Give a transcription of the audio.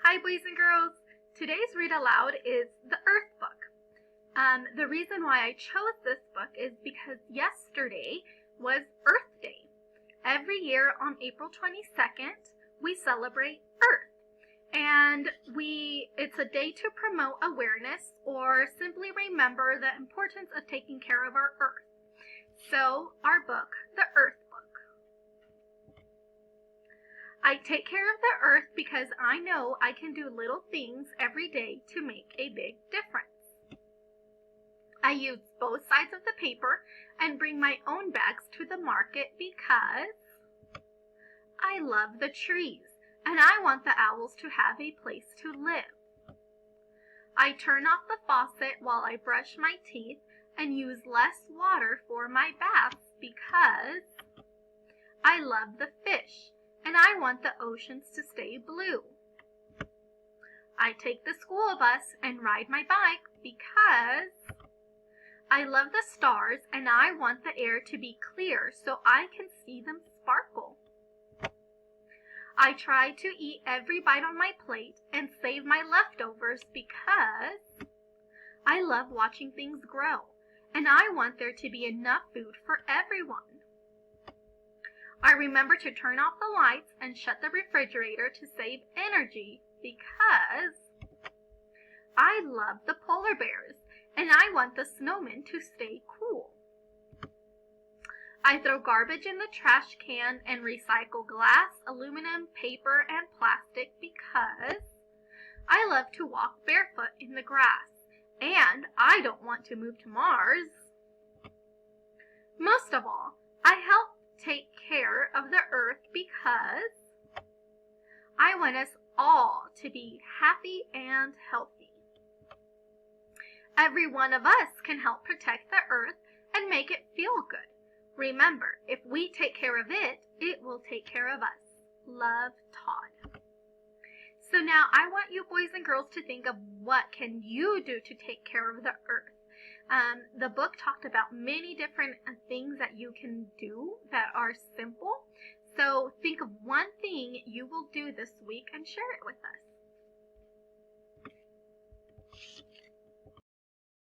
Hi boys and girls! Today's read aloud is the Earth book. The reason why I chose this book is because yesterday was Earth Day. Every year on April 22nd, we celebrate Earth. And it's a day to promote awareness or simply remember the importance of taking care of our Earth. So, our book, the Earth book. I take care of the earth because I know I can do little things every day to make a big difference. I use both sides of the paper and bring my own bags to the market because I love the trees and I want the owls to have a place to live. I turn off the faucet while I brush my teeth and use less water for my baths because I love the fish and I want the oceans to stay blue. I take the school bus and ride my bike because I love the stars and I want the air to be clear so I can see them sparkle. I try to eat every bite on my plate and save my leftovers because I love watching things grow and I want there to be enough food for everyone. I remember to turn off the lights and shut the refrigerator to save energy because I love the polar bears and I want the snowmen to stay cool. I throw garbage in the trash can and recycle glass, aluminum, paper, and plastic because I love to walk barefoot in the grass and I don't want to move to Mars. Most of all, I help take care of the earth because I want us all to be happy and healthy. Every one of us can help protect the earth and make it feel good. Remember, if we take care of it, it will take care of us. Love, Todd. So now I want you boys and girls to think of what can you do to take care of the earth. The book talked about many different things that you can do that are simple. So think of one thing you will do this week and share it with us.